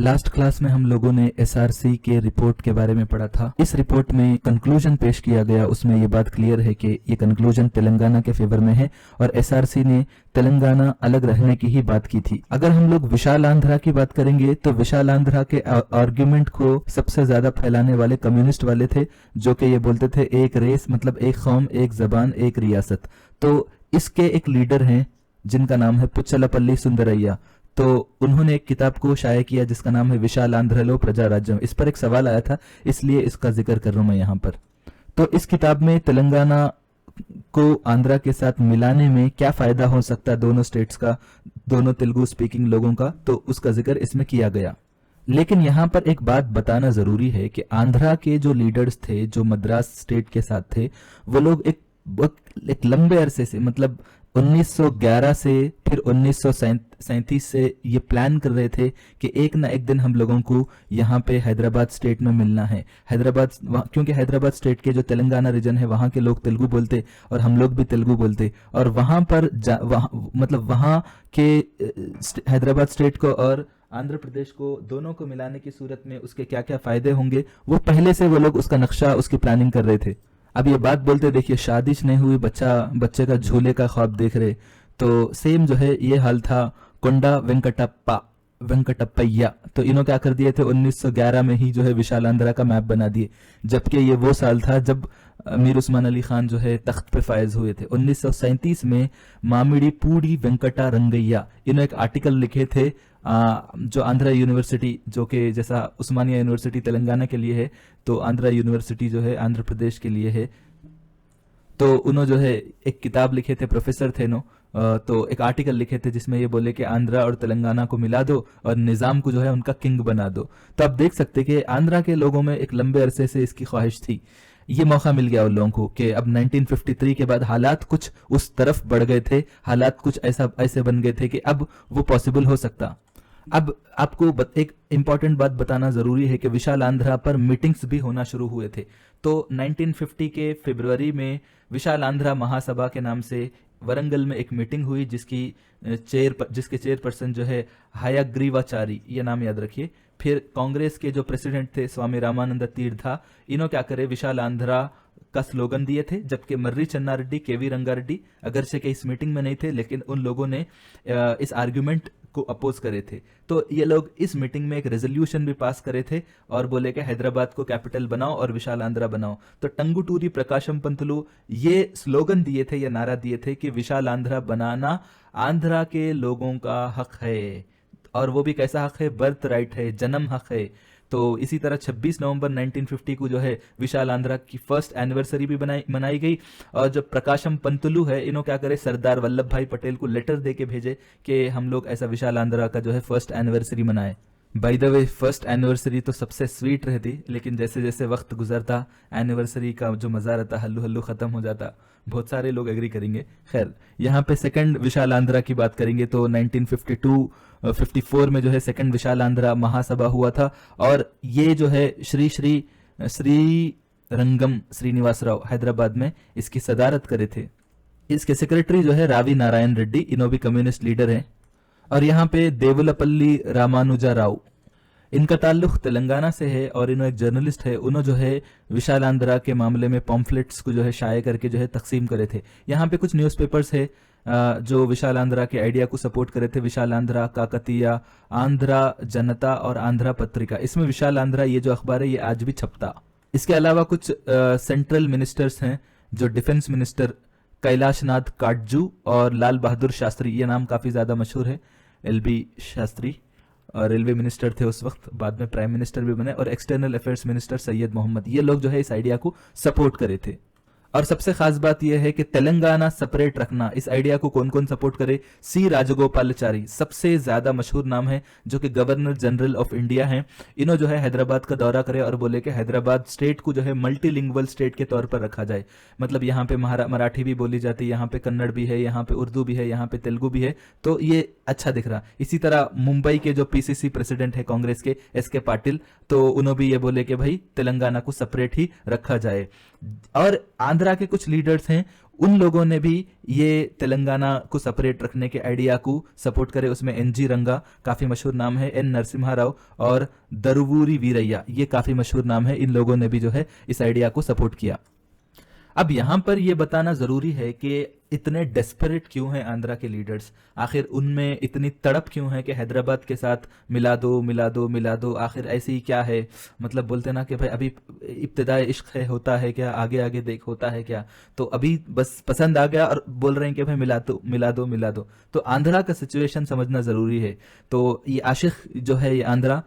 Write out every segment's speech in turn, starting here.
Last class में हम लोगों ने एसआरसी के रिपोर्ट के बारे में पढ़ा था। इस रिपोर्ट में कंक्लूजन पेश किया गया, उसमें ये बात क्लियर है कि ये कंक्लूजन तेलंगाना के फेवर में है और एसआरसी ने तेलंगाना अलग रहने की ही बात की थी। अगर हम लोग विशाल आंध्रा की बात करेंगे तो विशाल आंध्रा के आर्ग्यूमेंट को सबसे ज्यादा फैलाने वाले कम्युनिस्ट वाले थे, जो कि ये बोलते थे एक रेस मतलब एक कौम, एक जबान, एक रियासत। तो इसके एक लीडर हैं जिनका नाम है पुच्चलपल्ली सुंदरैया। तो उन्होंने एक किताब को शाया किया जिसका नाम है विशाल आंध्रलो प्रजा राज्यम। इस पर एक सवाल आया था, इसलिए इसका जिक्र कर रहा हूं मैं यहाँ पर। तो इस किताब में तेलंगाना को आंध्रा के साथ मिलाने में क्या फायदा हो सकता है दोनों स्टेट्स का, दोनों तेलुगु स्पीकिंग लोगों का, तो उसका जिक्र इसमें किया गया। लेकिन यहाँ पर एक बात बताना जरूरी है कि आंध्रा के जो लीडर्स थे, जो मद्रास स्टेट के साथ थे, वो लोग एक लंबे अरसे से, मतलब 1911 से फिर 1937 से ये प्लान कर रहे थे कि एक ना एक दिन हम लोगों को यहाँ पे हैदराबाद स्टेट में मिलना है। हैदराबाद, क्योंकि हैदराबाद स्टेट के जो तेलंगाना रीजन है वहाँ के लोग तेलुगु बोलते और हम लोग भी तेलुगु बोलते, और वहाँ पर मतलब वहाँ के हैदराबाद स्टेट को और आंध्र प्रदेश को दोनों को मिलाने की सूरत में उसके क्या क्या फायदे होंगे, वो पहले से वो लोग उसका नक्शा, उसकी प्लानिंग कर रहे थे। अब ये बात बोलते देखिए, शादी नहीं हुई, बच्चे का झूले का ख्वाब देख रहे। तो सेम जो है ये हाल था कोंडा वेंकटप्पैया। तो इन्हों क्या कर दिए थे, 1911 में ही जो है विशाल आंध्रा का मैप बना दिए, जबकि ये वो साल था जब अमीर उस्मान अली खान जो है तख्त पे फायज हुए थे। 1937 में मामिडी पूड़ी वेंकटा रंगैया, इन्होंने एक आर्टिकल लिखे थे जो आंध्रा यूनिवर्सिटी, जो कि जैसा उस्मानिया यूनिवर्सिटी तेलंगाना के लिए है, तो आंध्रा यूनिवर्सिटी जो है आंध्र प्रदेश के लिए है। तो उन्होंने जो है एक किताब लिखे थे, प्रोफेसर थे नो, तो एक आर्टिकल लिखे थे जिसमें ये बोले कि आंध्रा और तेलंगाना को मिला दो और निजाम को जो है उनका किंग बना दो। तो आप देख सकते कि आंध्रा के लोगों में एक लंबे अरसे से इसकी ख्वाहिश थी। ये मौका मिल गया उन लोगों को कि अब 1953 के बाद हालात कुछ उस तरफ बढ़ गए थे, हालात कुछ ऐसे बन गए थे कि अब वो पॉसिबल हो सकता। अब आपको एक इंपॉर्टेंट बात बताना जरूरी है कि विशाल आंध्रा पर मीटिंग्स भी होना शुरू हुए थे। तो 1950 के फरवरी में विशाल आंध्रा महासभा के नाम से वरंगल में एक मीटिंग हुई, जिसके चेयरपर्सन जो है हयग्रीवाचारी, ये नाम याद रखिए। फिर कांग्रेस के जो प्रेसिडेंट थे स्वामी रामानंद तीर्था, इन्हों क्या करे, विशाल आंध्रा का स्लोगन दिए थे, जबकि मर्री चन्ना रेड्डी, केवी रंगारेड्डी अगरचे के इस मीटिंग में नहीं थे, लेकिन उन लोगों ने इस आर्ग्यूमेंट को अपोज करे थे। तो ये लोग इस मीटिंग में एक रेजोल्यूशन भी पास करे थे और बोले कि हैदराबाद को कैपिटल बनाओ और विशाल आंध्रा बनाओ। तो टंगुटूरी प्रकाशम पंतलु ये स्लोगन दिए थे, ये नारा दिए थे कि विशाल आंध्रा बनाना आंध्रा के लोगों का हक है, और वो भी कैसा हक है, बर्थ राइट है, जन्म हक है। तो इसी तरह 26 नवंबर 1950 को जो है विशाल आंध्रा की फर्स्ट एनिवर्सरी भी मनाई गई। और जो प्रकाशम पंतलु है, इन्हों क्या करे, सरदार वल्लभ भाई पटेल को लेटर दे के भेजे कि हम लोग ऐसा विशाल आंध्रा का जो है फर्स्ट एनिवर्सरी मनाए। By the way, first anniversary तो सबसे स्वीट रहती, लेकिन जैसे जैसे वक्त गुजरता एनिवर्सरी का जो मजा रहता हल्लू हल्लू खत्म हो जाता। बहुत सारे लोग एग्री करेंगे। खैर, यहाँ पे सेकंड विशाल आंध्रा की बात करेंगे तो 1954 में जो है सेकंड विशाल आंध्रा महासभा हुआ था, और ये जो है श्री रंगम श्रीनिवास राव हैदराबाद में इसकी सदारत करे थे। इसके सेक्रेटरी जो है रावी नारायण रेड्डी, इन्हों भी कम्युनिस्ट लीडर हैं। और यहाँ पे देवलपल्ली रामानुजा राव, इनका ताल्लुक तेलंगाना से है और इन्हों एक जर्नलिस्ट है। उन्होंने जो है विशाल आंध्रा के मामले में पॉम्फलेट्स को जो है शाये करके जो है तकसीम करे थे। यहाँ पे कुछ न्यूज़पेपर्स है जो विशाल आंध्रा के आइडिया को सपोर्ट करे थे, विशाल आंध्रा, काकतीया, आंध्रा जनता और आंध्रा पत्रिका। इसमें विशाल आंध्रा ये जो अखबार है ये आज भी छपता। इसके अलावा कुछ सेंट्रल मिनिस्टर्स हैं, जो डिफेंस मिनिस्टर कैलाशनाथ काटजू और लाल बहादुर शास्त्री, ये नाम काफी ज्यादा मशहूर है। LB शास्त्री रेलवे मिनिस्टर थे उस वक्त, बाद में प्राइम मिनिस्टर भी बने। और external affairs minister Syed Mohammad, ये लोग जो है इस आइडिया को सपोर्ट करे थे। और सबसे खास बात यह है कि तेलंगाना सेपरेट रखना, इस आइडिया को कौन कौन सपोर्ट करे, सी राजगोपालाचारी सबसे ज्यादा मशहूर नाम है, जो कि गवर्नर जनरल ऑफ इंडिया हैं। इन्हों जो है हैदराबाद का दौरा करे और बोले कि हैदराबाद स्टेट को जो है मल्टीलिंगुअल स्टेट के तौर पर रखा जाए। मतलब यहाँ पे मराठी भी बोली जाती है, यहाँ पे कन्नड़ भी है, यहाँ पे उर्दू भी है, यहाँ पे तेलुगु भी है। तो ये अच्छा दिख रहा। इसी तरह मुंबई के जो PCC प्रेसिडेंट है कांग्रेस के SK पाटिल, तो उन्होंने भी ये बोले कि भाई तेलंगाना को सेपरेट ही रखा जाए। और आंध्रा के कुछ लीडर्स हैं, उन लोगों ने भी ये तेलंगाना को सेपरेट रखने के आइडिया को सपोर्ट करे। उसमें एनजी रंगा काफी मशहूर नाम है, एन नरसिम्हा राव और दरुवूरी वीरैया, ये काफी मशहूर नाम है। इन लोगों ने भी जो है इस आइडिया को सपोर्ट किया। अब यहां पर यह बताना जरूरी है कि इतने डेस्परेट क्यों हैं आंध्रा के लीडर्स, आखिर उनमें इतनी तड़प क्यों है कि हैदराबाद के साथ मिला दो मिला दो मिला दो, आखिर ऐसे ही क्या है। मतलब बोलते ना कि भाई अभी इब्तिदाई इश्क है, होता है क्या, आगे आगे देख होता है क्या, तो अभी बस पसंद आ गया और बोल रहे हैं कि भाई मिला दो मिला दो मिला दो। तो आंध्रा का सिचुएशन समझना जरूरी है। तो ये आशिक जो है ये आंध्रा,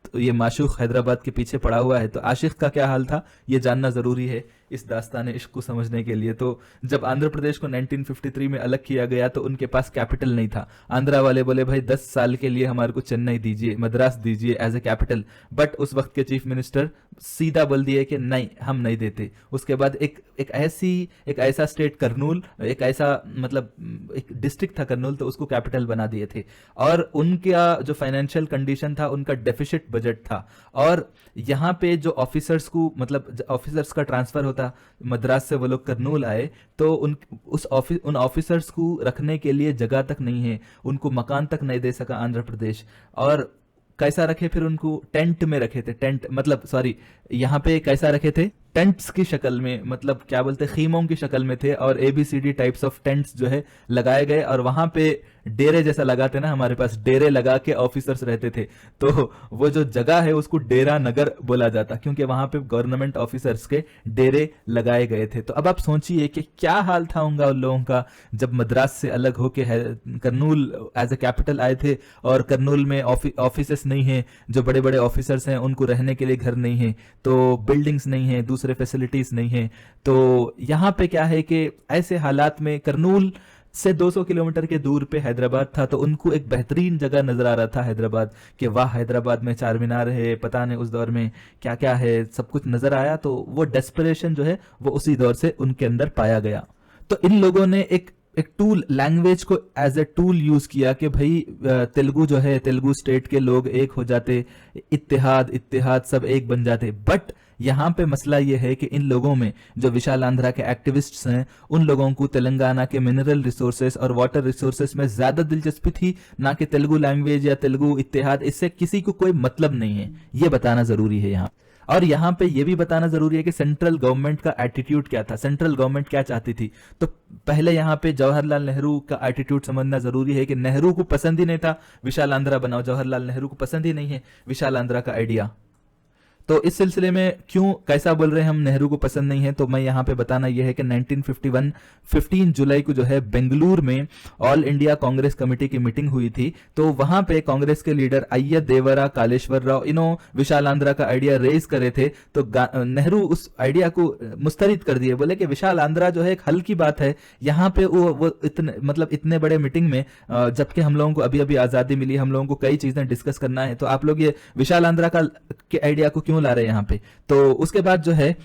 तो ये माशूक हैदराबाद के पीछे पड़ा हुआ है, तो आशिक का क्या हाल था ये जानना जरूरी है इस दास्तान इश्क को समझने के लिए। तो जब आंध्र प्रदेश को 1953 में अलग किया गया तो उनके पास कैपिटल नहीं था। आंध्रा वाले बोले भाई 10 साल के लिए हमारे को चेन्नई दीजिए, मद्रास दीजिए एज ए कैपिटल, बट उस वक्त के चीफ मिनिस्टर सीधा बोल दिए कि नहीं हम नहीं देते। उसके बाद एक ऐसा स्टेट करनूल, एक ऐसा मतलब एक डिस्ट्रिक्ट था करनूल, तो उसको कैपिटल बना दिए थे। और उनका जो फाइनेंशियल कंडीशन था, उनका डेफिसिट बजट था। और यहाँ पे जो ऑफिसर्स को मतलब ऑफिसर्स का ट्रांसफर होता, मद्रास से वो लोग करनूल आए, तो उन ऑफिसर्स को रखने के लिए जगह तक नहीं है, उनको मकान तक नहीं दे सका आंध्र प्रदेश। और कैसा रखे फिर उनको, टेंट में रखे थे, टेंट मतलब सॉरी यहाँ पे कैसा रखे थे, टेंट्स की शक्ल में, मतलब क्या बोलते खीमों की शक्ल में थे, और ABCD टाइप्स ऑफ टेंट्स जो है लगाए गए, और वहां पे डेरे जैसा लगाते ना, हमारे पास डेरे लगा के ऑफिसर्स रहते थे, तो वो जो जगह है उसको डेरा नगर बोला जाता, क्योंकि वहां पे गवर्नमेंट ऑफिसर्स के डेरे लगाए गए थे। तो अब आप सोचिए कि क्या हाल था उन लोगों का जब मद्रास से अलग होके करनूल एज ए कैपिटल आए थे, और करनूल में ऑफिसेस नहीं है, जो बड़े बड़े ऑफिसर्स हैं उनको रहने के लिए घर नहीं है, तो बिल्डिंग्स नहीं है, दूसरे फैसिलिटीज नहीं है। तो यहाँ पे क्या है कि ऐसे हालात में करनूल से 200 किलोमीटर के दूर पे हैदराबाद था, तो उनको एक बेहतरीन जगह नजर आ रहा था हैदराबाद, कि वाह हैदराबाद में चार मीनार है, पता नहीं उस दौर में क्या क्या है, सब कुछ नजर आया। तो वो डेस्परेशन जो है वो उसी दौर से उनके अंदर पाया गया। तो इन लोगों ने एक टूल, लैंग्वेज को एज ए टूल यूज किया कि भाई तेलुगु जो है, तेलुगु स्टेट के लोग एक हो जाते, इत्तेहाद सब एक बन जाते। बट यहाँ पे मसला ये है कि इन लोगों में जो विशाल आंध्रा के एक्टिविस्ट्स हैं, उन लोगों को तेलंगाना के मिनरल रिसोर्सेस और वाटर रिसोर्सेस में ज्यादा दिलचस्पी थी, ना कि तेलुगु लैंग्वेज या तेलुगु इत्तेहाद। इससे किसी को कोई मतलब नहीं है, ये बताना जरूरी है यहाँ। और यहाँ पे ये भी बताना जरूरी है कि सेंट्रल गवर्नमेंट का एटीट्यूड क्या था, सेंट्रल गवर्नमेंट क्या चाहती थी। तो पहले यहाँ पे जवाहरलाल नेहरू का एटीट्यूड समझना जरूरी है कि नेहरू को पसंद ही नहीं था विशाल आंध्रा बनाओ, जवाहरलाल नेहरू को पसंद ही नहीं है विशाल आंध्रा का आइडिया। तो इस सिलसिले में क्यों कैसा बोल रहे हैं हम नेहरू को पसंद नहीं है, तो मैं यहाँ पे बताना यह है कि 1951 15 जुलाई को जो है बेंगलुरु में ऑल इंडिया कांग्रेस कमेटी की मीटिंग हुई थी। तो वहां पे कांग्रेस के लीडर अय्यर देवरा, कालेश्वर राव, इन्हों विशाल आंध्रा का आइडिया रेज करे थे। तो नेहरू उस आइडिया को मुस्तरद कर दिए, बोले कि विशाल आंध्रा जो है एक हल की बात है, यहाँ पे वो इतने बड़े मीटिंग में, जबकि हम लोगों को अभी अभी आजादी मिली, हम लोगों को कई चीजें डिस्कस करना है, तो आप लोग ये विशाल आंध्रा के आइडिया को क्यों ला रहे हैं यहाँ पे। तो उसके बाद जो है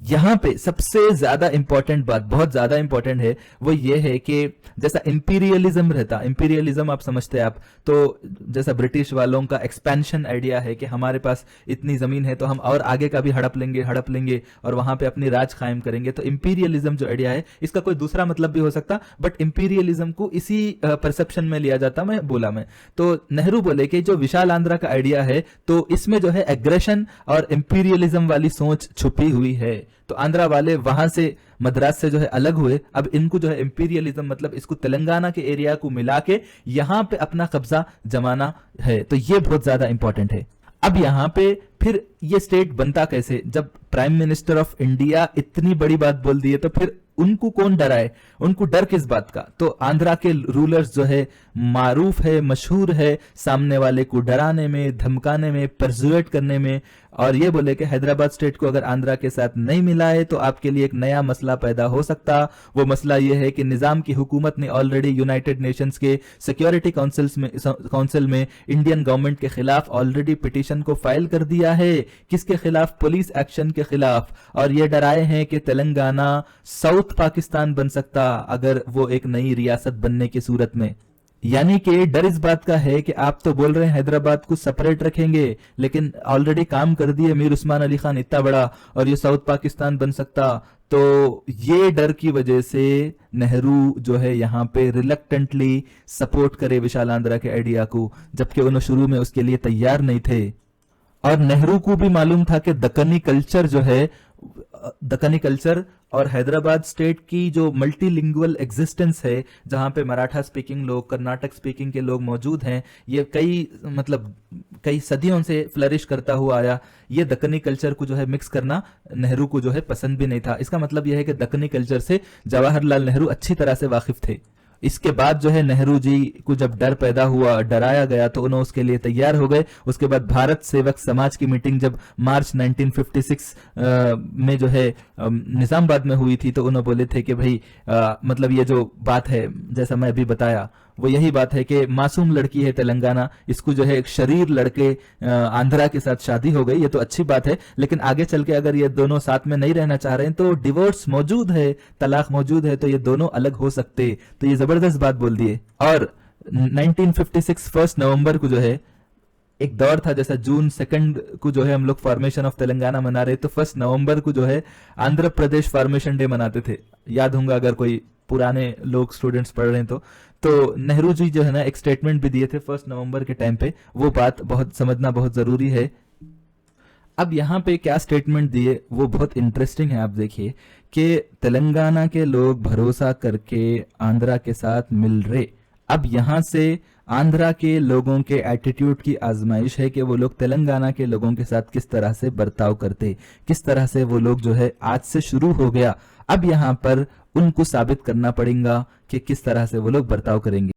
यहां पे सबसे ज्यादा इंपॉर्टेंट बात, बहुत ज्यादा इंपॉर्टेंट है, वो ये है कि जैसा इंपीरियलिज्म रहता, इंपीरियलिज्म आप समझते हैं आप, तो जैसा ब्रिटिश वालों का एक्सपेंशन आइडिया है कि हमारे पास इतनी जमीन है तो हम और आगे का भी हड़प लेंगे और वहां पे अपनी राज कायम करेंगे। तो इंपीरियलिज्म जो आइडिया है, इसका कोई दूसरा मतलब भी हो सकता, बट इंपीरियलिज्म को इसी परसेप्शन में लिया जाता, मैं बोला मैं। तो नेहरू बोले कि जो विशाल आंध्रा का आइडिया है, तो इसमें जो है एग्रेशन और इंपीरियलिज्म वाली सोच छुपी हुई है। तो आंध्रा वाले वहां से मद्रास से जो है अलग हुए, अब इनको जो है इंपीरियलिज्म मतलब इसको तेलंगाना के एरिया को मिला के यहां पे अपना कब्जा जमाना है। तो ये बहुत ज्यादा इंपॉर्टेंट है। अब यहां पे फिर ये स्टेट बनता कैसे, जब प्राइम मिनिस्टर ऑफ इंडिया इतनी बड़ी बात बोल दी है, तो फिर उनको कौन डराए, उनको डर किस बात का। तो आंध्रा के रूलर्स जो है मारूफ है, मशहूर है सामने वाले को डराने में, धमकाने में, परसुएट करने में, और ये बोले कि हैदराबाद स्टेट को अगर आंध्रा के साथ नहीं मिलाए तो आपके लिए एक नया मसला पैदा हो सकता। वो मसला ये है कि निजाम की हुकूमत ने ऑलरेडी यूनाइटेड नेशंस के सिक्योरिटी काउंसिल में इंडियन गवर्नमेंट के खिलाफ ऑलरेडी पिटीशन को फाइल कर दिया है। किसके खिलाफ? पुलिस एक्शन के खिलाफ। और ये डराए हैं कि तेलंगाना साउथ पाकिस्तान बन सकता अगर वो एक नई रियासत बनने की सूरत में। यानी कि डर इस बात का है कि आप तो बोल रहे हैं हैदराबाद को सेपरेट रखेंगे, लेकिन ऑलरेडी काम कर दिए मीर उस्मान अली खान इतना बड़ा, और ये साउथ पाकिस्तान बन सकता। तो ये डर की वजह से नेहरू जो है यहाँ पे रिलक्टेंटली सपोर्ट करे विशाल आंध्रा के आइडिया को, जबकि उन्होंने शुरू में उसके लिए तैयार नहीं थे। और नेहरू को भी मालूम था कि दक्कनी कल्चर जो है, दक्कनी कल्चर और हैदराबाद स्टेट की जो मल्टीलिंगुअल एग्जिस्टेंस है, जहां पे मराठा स्पीकिंग लोग, कर्नाटक स्पीकिंग के लोग मौजूद हैं, ये कई सदियों से फ्लरिश करता हुआ आया। ये दक्कनी कल्चर को जो है मिक्स करना नेहरू को जो है पसंद भी नहीं था। इसका मतलब यह है कि दक्कनी कल्चर से जवाहरलाल नेहरू अच्छी तरह से वाकिफ थे। इसके बाद जो है नेहरू जी को जब डर पैदा हुआ, डराया गया, तो उन्होंने उसके लिए तैयार हो गए। उसके बाद भारत सेवक समाज की मीटिंग जब मार्च 1956 में जो है निजामाबाद में हुई थी, तो उन्होंने बोले थे कि भाई मतलब ये जो बात है, जैसा मैं अभी बताया, वो यही बात है कि मासूम लड़की है तेलंगाना, इसको जो है एक शरीर लड़के आंध्रा के साथ शादी हो गई, ये तो अच्छी बात है, लेकिन आगे चल के अगर ये दोनों साथ में नहीं रहना चाह रहे हैं तो डिवोर्स मौजूद है, तलाक मौजूद है, तो ये दोनों अलग हो सकते। तो ये जबरदस्त बात बोल दिए। और 1956 1 नवंबर को जो है एक दौर था, जैसा जून 2 को जो है हम लोग फॉर्मेशन ऑफ तेलंगाना मना रहे, तो 1 नवंबर को जो है आंध्र प्रदेश फॉर्मेशन डे मनाते थे। याद होगा अगर कोई पुराने लोग स्टूडेंट्स पढ़ रहे हैं तो नेहरू जी जो है ना एक स्टेटमेंट भी दिए थे 1 नवंबर के टाइम पे, वो बात बहुत समझना बहुत जरूरी है। अब यहाँ पे क्या स्टेटमेंट दिए वो बहुत इंटरेस्टिंग है। आप देखिए कि तेलंगाना के लोग भरोसा करके आंध्रा के साथ मिल रहे। अब यहां से आंध्रा के लोगों के एटीट्यूड की आजमाइश है कि वो लोग तेलंगाना के लोगों के साथ किस तरह से बर्ताव करते, किस तरह से वो लोग जो है आज से शुरू हो गया। अब यहां पर उनको साबित करना पड़ेगा कि किस तरह से वो लोग बर्ताव करेंगे।